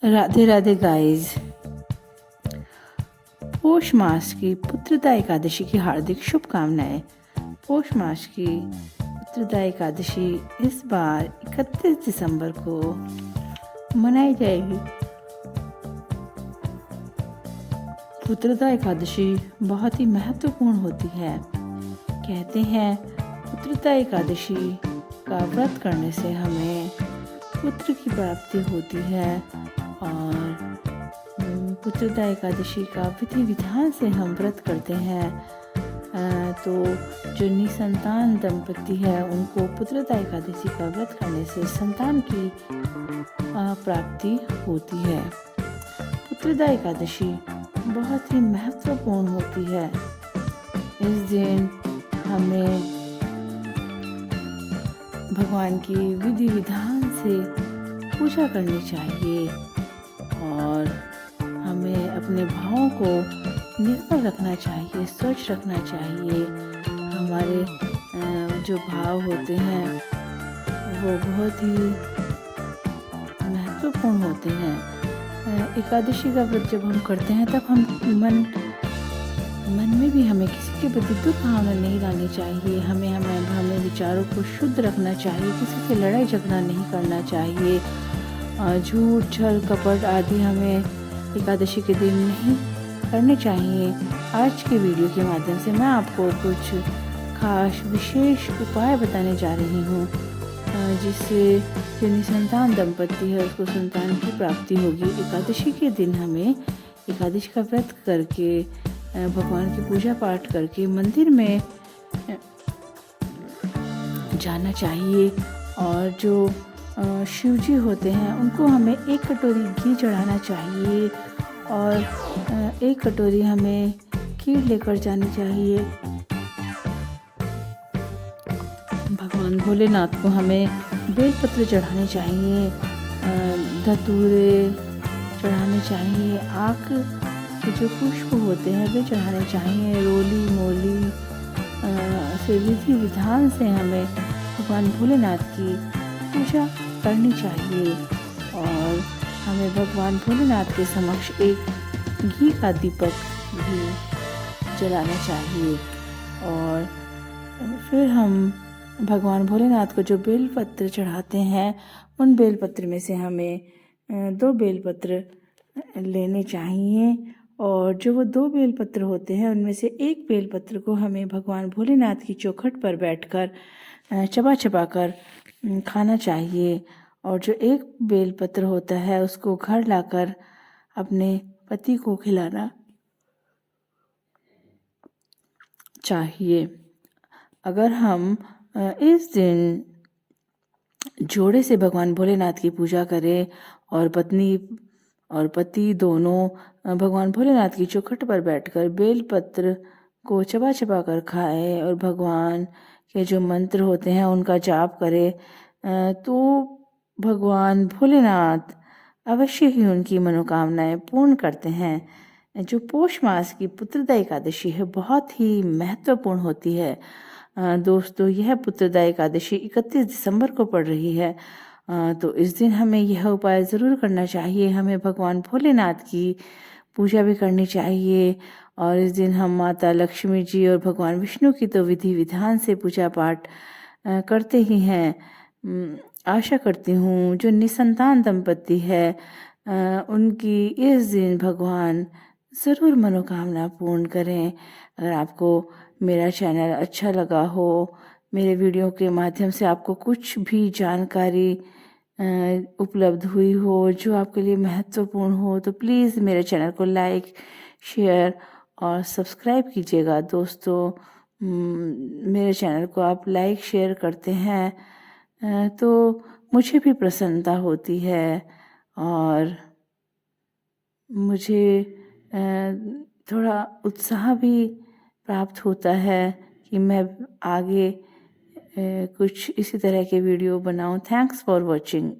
Radhe Radhe guys. पौष मास की पुत्रदा एकादशी की हार्दिक शुभकामनाएं। पौष मास की पुत्रदा एकादशी इस बार 31 दिसंबर को मनाई जाएगी। पुत्रदा एकादशी बहुत ही महत्वपूर्ण होती है। कहते हैं पुत्रदा एकादशी का व्रत करने से हमें पुत्र की प्राप्ति होती है और पुत्रदा एकादशी का विधि विधान से हम व्रत करते हैं तो जो निसंतान दंपति है उनको पुत्रदा एकादशी का व्रत करने से संतान की प्राप्ति होती है। पुत्रदा एकादशी बहुत ही महत्वपूर्ण होती है। इस दिन हमें भगवान की विधि विधान से पूजा करनी चाहिए और हमें अपने भावों को निर्मल रखना चाहिए, स्वच्छ रखना चाहिए। हमारे जो भाव होते हैं वो बहुत ही महत्वपूर्ण होते हैं। एकादशी का व्रत जब हम करते हैं तब हम मन में भी हमें किसी के प्रति दुर्भावना नहीं लानी चाहिए। हमें हमें विचारों को शुद्ध रखना चाहिए, किसी से लड़ाई झगड़ा नहीं करना चाहिए। झूठ छल कपट आदि हमें एकादशी के दिन नहीं करने चाहिए। आज के वीडियो के माध्यम से मैं आपको कुछ खास विशेष उपाय बताने जा रही हूँ जिससे जो निसंतान दंपति है उसको संतान की प्राप्ति होगी। एकादशी के दिन हमें एकादशी का व्रत करके भगवान की पूजा पाठ करके मंदिर में जाना चाहिए और जो शिव जी होते हैं उनको हमें 1 कटोरी घी चढ़ाना चाहिए और 1 कटोरी हमें खीर लेकर जानी चाहिए। भगवान भोलेनाथ को हमें बेलपत्र चढ़ाने चाहिए, धतूरे चढ़ाने चाहिए, आक के जो पुष्प होते हैं वे चढ़ाने चाहिए। रोली मोली से विधि विधान से हमें भगवान भोलेनाथ की पूजा करनी चाहिए और हमें भगवान भोलेनाथ के समक्ष एक घी का दीपक भी जलाना चाहिए और फिर हम भगवान भोलेनाथ को जो बेलपत्र चढ़ाते हैं उन बेलपत्र में से हमें 2 बेलपत्र लेने चाहिए और जो वो 2 बेलपत्र होते हैं उनमें से 1 बेलपत्र को हमें भगवान भोलेनाथ की चौखट पर बैठकर चबा चबा कर खाना चाहिए और जो 1 बेलपत्र होता है उसको घर लाकर अपने पति को खिलाना चाहिए। अगर हम इस दिन जोड़े से भगवान भोलेनाथ की पूजा करें और पत्नी और पति दोनों भगवान भोलेनाथ की चौखट पर बैठकर बेलपत्र को चबा चबा कर खाएं और भगवान के जो मंत्र होते हैं उनका जाप करें तो भगवान भोलेनाथ अवश्य ही उनकी मनोकामनाएं पूर्ण करते हैं। जो पौष मास की पुत्रदा एकादशी है बहुत ही महत्वपूर्ण होती है। दोस्तों यह पुत्रदा एकादशी 31 दिसंबर को पड़ रही है तो इस दिन हमें यह उपाय ज़रूर करना चाहिए। हमें भगवान भोलेनाथ की पूजा भी करनी चाहिए और इस दिन हम माता लक्ष्मी जी और भगवान विष्णु की तो विधि विधान से पूजा पाठ करते ही हैं। आशा करती हूँ जो निसंतान दंपति है उनकी इस दिन भगवान ज़रूर मनोकामना पूर्ण करें। अगर आपको मेरा चैनल अच्छा लगा हो, मेरे वीडियो के माध्यम से आपको कुछ भी जानकारी उपलब्ध हुई हो जो आपके लिए महत्वपूर्ण हो तो प्लीज़ मेरे चैनल को लाइक शेयर और सब्सक्राइब कीजिएगा। दोस्तों मेरे चैनल को आप लाइक शेयर करते हैं तो मुझे भी प्रसन्नता होती है और मुझे थोड़ा उत्साह भी प्राप्त होता है कि मैं आगे कुछ इसी तरह के वीडियो बनाऊं। Thanks for watching.